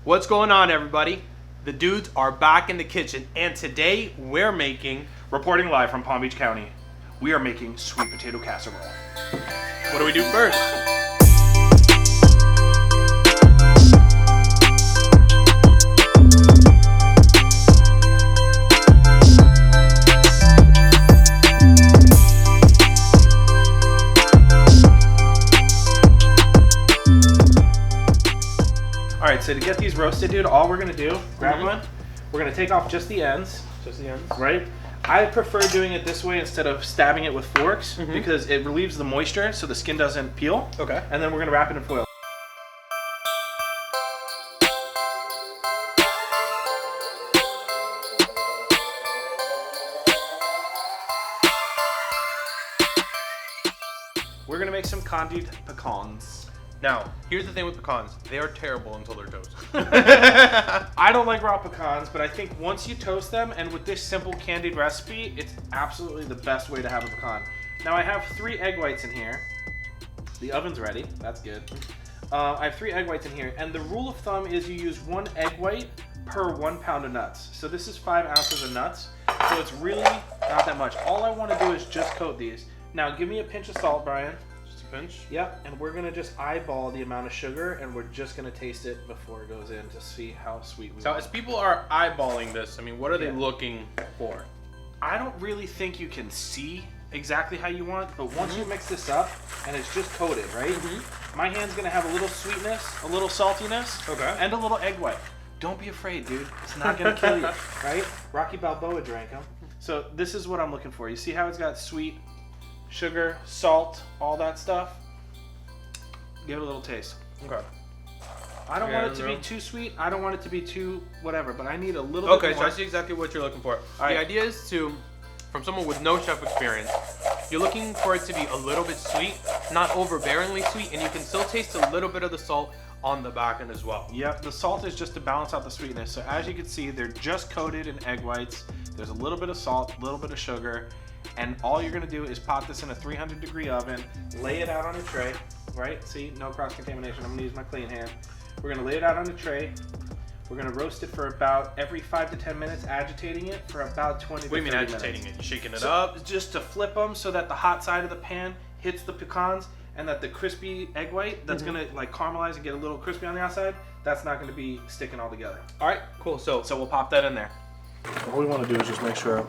What's going on, everybody? The dudes are back in the kitchen, and today we're making, reporting live from Palm Beach County, we are making sweet potato casserole. what do we do first? All right, so to get these roasted, dude, all we're gonna do, grab one, we're gonna take off just the ends. Just the ends. Right? I prefer doing it this way instead of stabbing it with forks because it relieves the moisture so the skin doesn't peel. Okay. And then we're gonna wrap it in foil. We're gonna make some candied pecans. Now, here's the thing with pecans. They are terrible until they're toasted. I don't like raw pecans, but I think once you toast them, and with this simple candied recipe, it's absolutely the best way to have a pecan. Now I have 3 egg whites in here. The oven's ready, that's good. I have 3 egg whites in here, and the rule of thumb is you use 1 egg white per 1 pound of nuts. So this is 5 ounces of nuts, so it's really not that much. All I wanna do is just coat these. Now give me a pinch of salt, Brian. Pinch. Yep, and we're gonna just eyeball the amount of sugar, and we're just gonna taste it before it goes in to see how sweet we So want. as people are eyeballing this, I mean, what are they looking for? I don't really think you can see exactly how you want, but once you mix this up and it's just coated, right? My hand's gonna have a little sweetness, a little saltiness, Okay. and a little egg white. Don't be afraid, dude. It's not gonna kill you, right? Rocky Balboa drank them. So this is what I'm looking for. You see how it's got sweet, sugar, salt, all that stuff? Give it a little taste. Okay. I don't want it to be too sweet. I don't want it to be too whatever, but I need a little bit Okay, more. so I see exactly what you're looking for. right. The idea is to, from someone with no chef experience, you're looking for it to be a little bit sweet, not overbearingly sweet, and you can still taste a little bit of the salt on the back end as well. Yep, the salt is just to balance out the sweetness. So as you can see, they're just coated in egg whites. There's a little bit of salt, a little bit of sugar, and all you're gonna do is pop this in a 300-degree oven, lay it out on a tray, right? See, no cross-contamination. I'm gonna use my clean hand. We're gonna lay it out on a tray. We're gonna roast it for about every 5 to 10 minutes, agitating it for about 20 to 30 minutes. What do you mean agitating it? You shaking it So, up? just to flip them so that the hot side of the pan hits the pecans and that the crispy egg white that's gonna like caramelize and get a little crispy on the outside, that's not gonna be sticking all together. All right, cool. So So we'll pop that in there. What we want to do is just make sure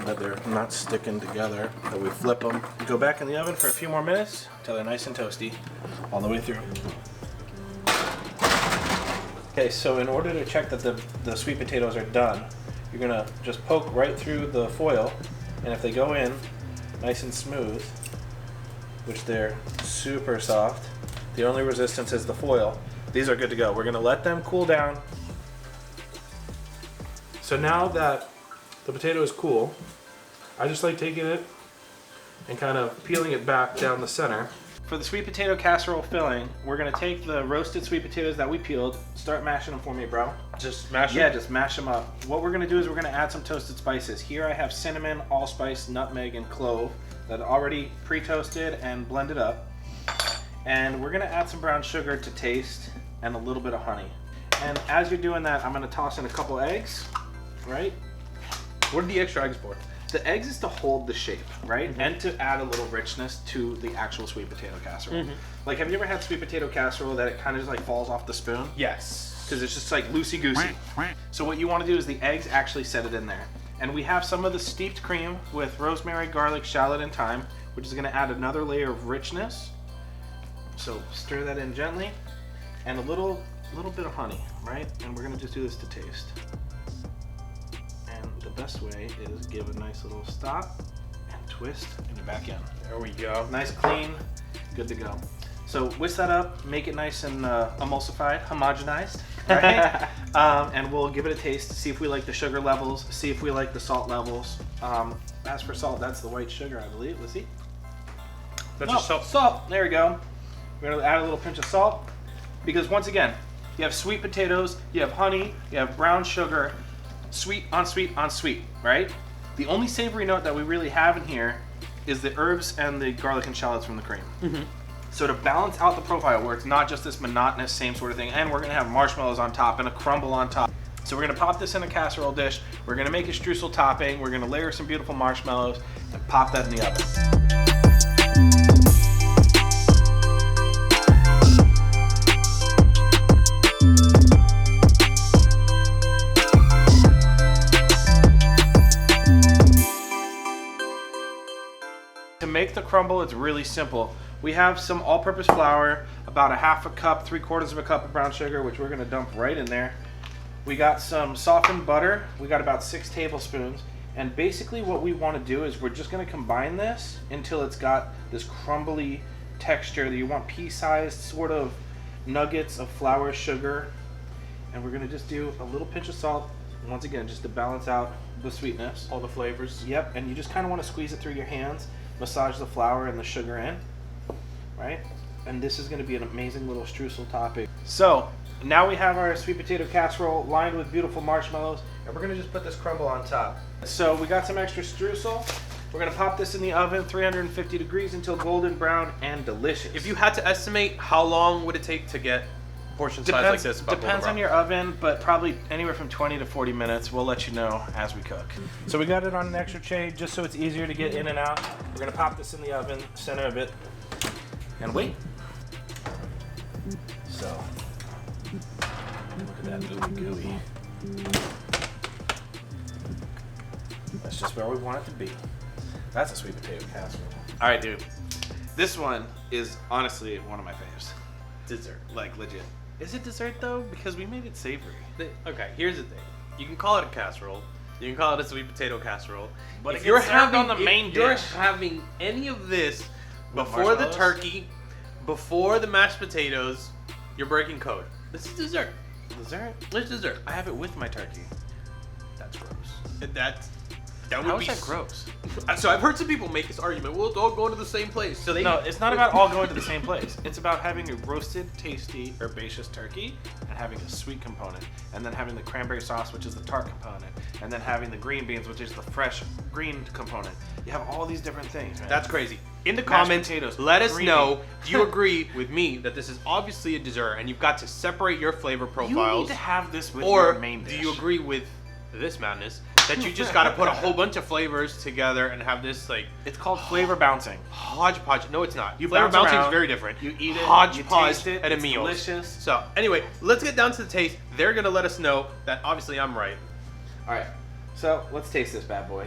that they're not sticking together, that we flip them. Go back in the oven for a few more minutes until they're nice and toasty all the way through. Okay, so in order to check that the sweet potatoes are done, you're gonna just poke right through the foil, and if they go in nice and smooth, which they're super soft, the only resistance is the foil, these are good to go. We're gonna let them cool down. So now that the potato is cool, I just like taking it and kind of peeling it back down the center. For the sweet potato casserole filling, we're gonna take the roasted sweet potatoes that we peeled, start mashing them for me, bro. just mash it? Yeah, just mash them up. What we're gonna do is we're gonna add some toasted spices. Here I have cinnamon, allspice, nutmeg, and clove that are already pre-toasted and blended up. And we're gonna add some brown sugar to taste and a little bit of honey. And as you're doing that, I'm gonna toss in a couple eggs. Right? What are the extra eggs for? The eggs is to hold the shape, right? And to add a little richness to the actual sweet potato casserole. Like, have you ever had sweet potato casserole that it kind of just like falls off the spoon? Yes. Because it's just like loosey-goosey. So what you want to do is the eggs actually set it in there. And we have some of the steeped cream with rosemary, garlic, shallot, and thyme, which is going to add another layer of richness. So stir that in gently. And a little bit of honey, right? And we're going to just do this to taste. The best way is give a nice little stop and twist and you're back in. There we go. Nice, clean, good to go. So whisk that up, make it nice and emulsified, homogenized, right? And we'll give it a taste, see if we like the sugar levels, see if we like the salt levels. As for salt, that's the white sugar, I believe. Let's see. That's just salt. Salt, there we go. We're gonna add a little pinch of salt because once again, you have sweet potatoes, you have honey, you have brown sugar, sweet on sweet on sweet, right? The only savory note that we really have in here is the herbs and the garlic and shallots from the cream. So to balance out the profile where it's not just this monotonous same sort of thing, and we're gonna have marshmallows on top and a crumble on top. So we're gonna pop this in a casserole dish, we're gonna make a streusel topping, we're gonna layer some beautiful marshmallows, and pop that in the oven. To make the crumble, it's really simple. We have some all-purpose flour, about a half a cup, 3/4 of a cup of brown sugar, which we're gonna dump right in there. We got some softened butter. We got about 6 tablespoons. And basically what we wanna do is we're just gonna combine this until it's got this crumbly texture that you want, pea-sized sort of nuggets of flour, sugar. And we're gonna just do a little pinch of salt, once again, just to balance out the sweetness. All the flavors. Yep, and you just kind of want to squeeze it through your hands, massage the flour and the sugar in, right? And this is going to be an amazing little streusel topping. So now we have our sweet potato casserole lined with beautiful marshmallows, and we're going to just put this crumble on top. So we got some extra streusel. We're going to pop this in the oven, 350 degrees until golden brown and delicious. If you had to estimate, how long would it take to get portion size like this? Depends on your oven, but probably anywhere from 20 to 40 minutes. We'll let you know as we cook. So we got it on an extra tray just so it's easier to get in and out. We're gonna pop this in the oven, center of it, and wait. So, look at that gooey. That's just where we want it to be. That's a sweet potato casserole. All right, dude. This one is honestly one of my faves. Dessert. Like, legit. Is it dessert though? Because we made it savory. Okay, here's the thing. You can call it a casserole. You can call it a sweet potato casserole. But if if you're it's served having on the main you're dish having any of this With before the marshmallows? turkey, before the mashed potatoes, you're breaking code. This is dessert. Dessert? It's dessert. I have it with my turkey. That's gross. That would How be is that gross? So I've heard some people make this argument. We'll all go to the same place. So they No, it's not about all going to the same place. It's about having a roasted, tasty, herbaceous turkey and having a sweet component, and then having the cranberry sauce, which is the tart component, and then having the green beans, which is the fresh green component. You have all these different things, man. That's crazy. In the Mashed comments, potatoes, let us green know. bean. Do you agree with me that this is obviously a dessert and you've got to separate your flavor You profiles? need to have this with Or your main dish. do you agree with this madness that you just got to put a whole bunch of flavors together and have this like It's called flavor bouncing. hodgepodge? No, it's not. You Flavor bounce bouncing is around, very different. you eat it, hodgepodge you taste it, at a it's meal. delicious. So anyway, let's get down to the taste. They're gonna let us know that obviously I'm right. All right, so let's taste this bad boy.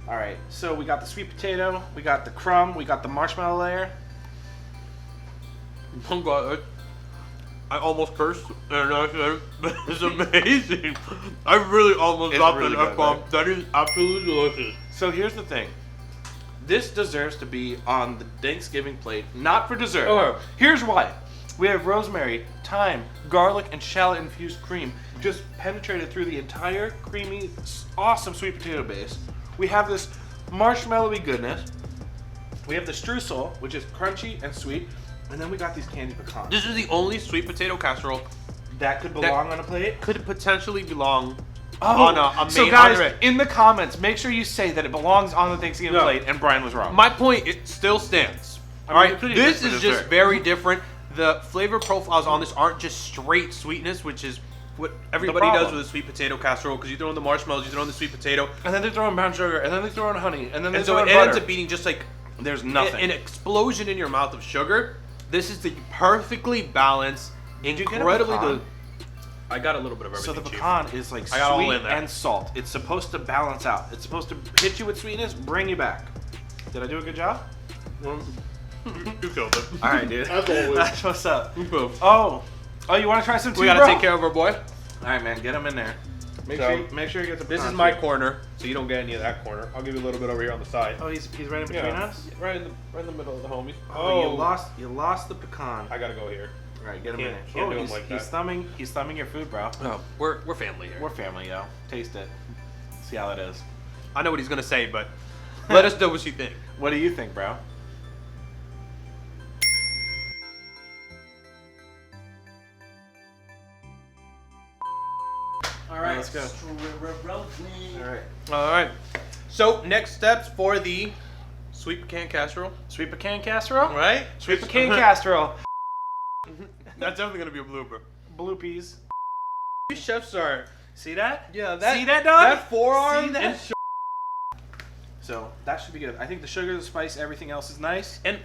All right, so we got the sweet potato, we got the crumb, we got the marshmallow layer. Oh God, I almost cursed, and I said, "It's amazing." I really almost It's dropped really an good, F-bomb. right? That is absolutely delicious. So here's the thing. This deserves to be on the Thanksgiving plate, not for dessert. Okay. Here's why. We have rosemary, thyme, garlic, and shallot infused cream just penetrated through the entire creamy, awesome sweet potato base. We have this marshmallowy goodness. We have the streusel, which is crunchy and sweet. And then we got these candied pecans. This is the only sweet potato casserole That could belong on a plate? could potentially belong Oh, on a main so guys, entree. in the comments, make sure you say that it belongs on the Thanksgiving No. plate, and Brian was wrong. My point, it still stands. I All mean, right, it could be this good for is just dessert. very different. The flavor profiles on this aren't just straight sweetness, which is what everybody does problem. with a sweet potato casserole, because you throw in the marshmallows, you throw in the sweet potato, And then they throw in brown sugar, and then they throw in honey, and then they and so throw it in butter. ends up being just like There's nothing. an explosion in your mouth of sugar. This is the perfectly balanced, Did you get a incredibly pecan? good. I got a little bit of So everything. the Chief. pecan is like I got all sweet in there. and salt. It's supposed to balance out. It's supposed to hit you with sweetness, bring you back. Did I do a good job? You killed it. All right, dude. As always. That's what's up. Boom. Oh, you want to try some too, We gotta bro? take care of our boy. All right, man. Get him in there. Make sure you get the. This is pecan my too. corner, so you don't get any of that corner. I'll give you a little bit over here on the side. Oh, he's right in between us. Right in the middle of the homies. Oh, you lost the pecan. I gotta go here. All right, get him in there. Can't do him he's, like he's that. He's thumbing your food, bro. Oh, we're family here. We're family, yo. Taste it. See how it is. I know what he's gonna say, but let us know what you think. What do you think, bro? All right, let's go. Streusel. All right. All right. So next steps for the Sweet pecan casserole. Sweet pecan casserole? Right? Sweet pecan casserole. That's definitely gonna be a blooper. Bloopies. These chefs are. See that? Yeah, that. See that, dog? That forearm. See that? And So that should be good. I think the sugar, the spice, everything else is nice. and